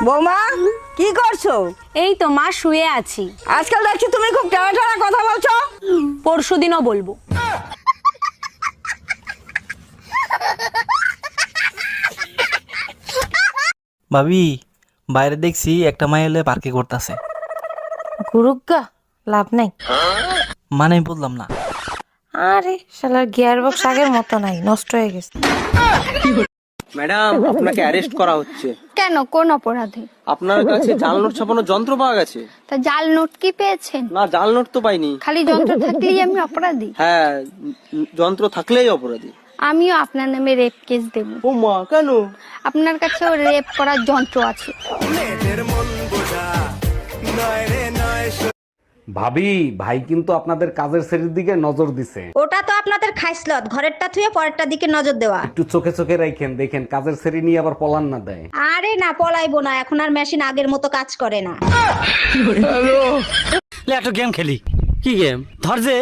বৌমা কি করছো? এই তো মা শুয়ে আছি। আজকাল দেখছি তুমি খুব টানা টানা কথা বলছো। পরশুদিনও বলবো। ভাবি, বাইরে দেখছি একটা মাই এলে পার্কে করতেছে। গুরুগা লাভ নাই। মানে আমি বললাম না। আরে শালার গিয়ার বক্স আগের মতো নাই, নষ্ট হয়ে গেছে। ম্যাডাম, আপনাকে অ্যারেস্ট করা হচ্ছে। কেন, কোন অপরাধে? আপনার কাছে জাল নোট ছাপানোর যন্ত্র পাওয়া গেছে। তা জাল নোট কি পেয়েছেন? না, জাল নোট তো পাইনি। খালি যন্ত্র থাকলেই আমি অপরাধী? হ্যাঁ, যন্ত্র থাকলেই অপরাধী। আমিও আপনার নামে রেপ কেস দেব। ও মা, কেন? আপনার কাছেও রেপ করার যন্ত্র আছে। ভাবি, ভাই কিন্তু আপনাদের কাজের শ্রেণীর দিকে নজর দিছে। ওটা তো আপনাদের খাইসলত, ঘরেরটা থুয়ে পরেরটা দিকে নজর দেওয়া। একটু চোখে চোখে রাখেন, দেখেন কাজের শ্রেণী নিয়ে আবার পলান না দেয়। আরে না, পলাইবো না, এখন আর মেশিন আগের মতো কাজ করে না। একটা গেম খেলি। কি গেম? ধর যে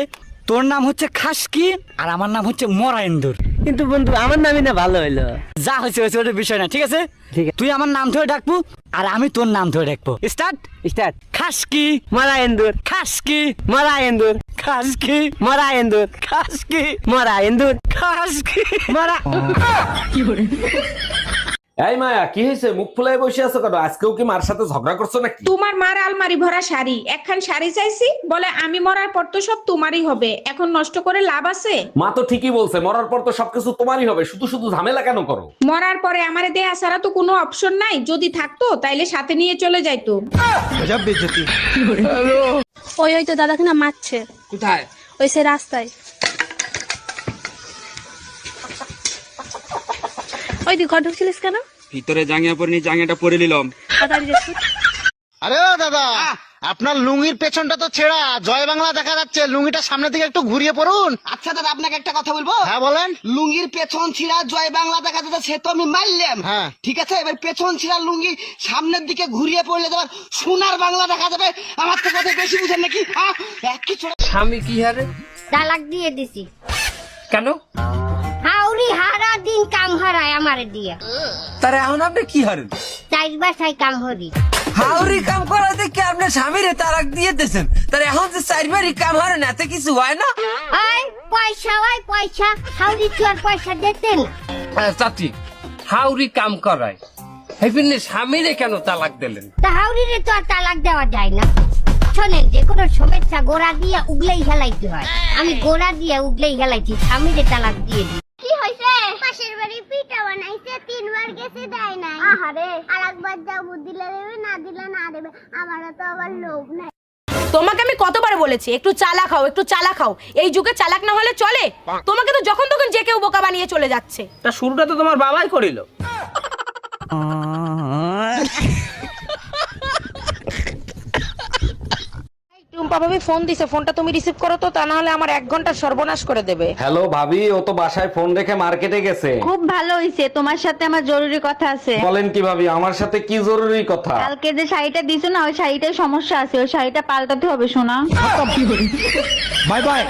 তোর নাম হচ্ছে খাসকি আর আমার নাম হচ্ছে মরাইন্দুর। কিন্তু বন্ধু, আমার নামই না ভালো হইলো। যা হয়েছে হয়েছে, ওটা বিষয় না, ঠিক আছে? তুই আমার নাম ধরে ডাকবো আর আমি তোর নাম ধরে ডাকবো। Start start. খাসকি মরাইন্দুর, খাসকি মরাইন্দুর, খাসকি মরাইন্দুর, খাসকি মরাইন্দুর, খাসকি মরা। এই মায়া, কি হয়েছে? মুখ ফুলাই বসে আছো কেন? আজকেও কি মার সাথে ঝগড়া করছো নাকি? তোমার মার আলমারি ভরা শাড়ি, একখান শাড়ি চাইছি, বলে আমি মরার পর তো সব তোমারই হবে, এখন নষ্ট করে লাভ আছে? মা তো ঠিকই বলছে, মরার পর তো সবকিছু তোমারই হবে, শুধু শুধু ঝামেলা কেন করো? মরার পরে আমারে দেয়া ছাড়া তো কোনো অপশন নাই, যদি থাকতো তাইলে সাথে নিয়ে চলে যাইতো। ওই তো দাদাকে না মারছে। কোথায়? ওই সে রাস্তায়। ওই তুই ঘর ঢুকছিলিস কেন? ভিতরে জাঙ্গিয়া পরিনি, জাঙ্গিয়াটা পরে নিলাম। আরে ও দাদা, আপনার লুঙ্গির পেছনটা তো ছেঁড়া, জয় বাংলা দেখা যাচ্ছে, লুঙ্গিটা সামনের দিকে একটু ঘুরিয়ে পড়ুন। আচ্ছা দাদা, আপনাকে একটা কথা বলবো? হ্যাঁ বলেন। লুঙ্গির পেছন ছিঁড়া জয় বাংলা দেখা যাচ্ছে, সে তো আমি মারলাম। হ্যাঁ ঠিক আছে, এবার পেছন ছিঁড়া লুঙ্গি সামনের দিকে ঘুরিয়ে পড়লে তোমার সোনার বাংলা দেখা যাবে। আমার তো কথা বেশি বুঝেন নাকি? স্বামী কি হারে? তালাক দিয়ে দিছি। কেন? হাউরি হারা দিন কাম হারায় আমারে দিয়া। তার এখন আপনি কি হারেন? চাইর বাসায় কাম হরি। হাউরি কাম করা দেখে আপনার স্বামীরে তালাক দিয়ে দিয়েছেন, তার এখন যে চারবারই কাম হারেন, এতে কিছু হয় না? আয় পয়সা, ওই পয়সা, হাউরি কি আর পয়সা দিতেন? চাচি, হাউরি কাম করায় হেপিনে স্বামীরে কেন তালাক দিলেন? তা হাউরিরে তো আর তালাক দেওয়া যায় না। শোনেন, যে কোনো শুভেচ্ছা গোড়া দিয়ে উগলেই হেলাইতে হয়। আমি গোড়া দিয়ে উগলেই হেলাইছি, স্বামীরে তালাক দিয়ে দিই। কি হইছে? পাশের বাড়ি পিঠা বানাইছে, 3 বার গেছে দেয় নাই। আহারে, আরেকবার যাবো, দিলে দেবে, না দিলে না দেবে। আমারও তো আবার লোভ নাই। তোমাকে আমি কতবার বলেছি একটু চালাক হও, একটু চালাক হও। এই যুগে চালাক না হলে চলে? তোমাকে তো যখন তখন যে কেউ বোকা বানিয়ে চলে যাচ্ছে। তা শুরুটা তো তোমার বাবাই করিল। টুম্পা ভাবি ফোন দিছে, ফোনটা তুমি রিসিভ করো তো, তা না হলে আমার 1 ঘন্টা সর্বনাশ করে দেবে। হ্যালো ভাবি, ও তো বাসায় ফোন রেখে মার্কেটে গেছে। খুব ভালো হইছে, তোমার সাথে আমার জরুরি কথা আছে। বলেন কি ভাবি, আমার সাথে কি জরুরি কথা? কালকে যে শাড়িটা দিছো না, ওই শাড়িটায় সমস্যা আছে, ওই শাড়িটা পাল্টাতে হবে সোনা। Bye bye.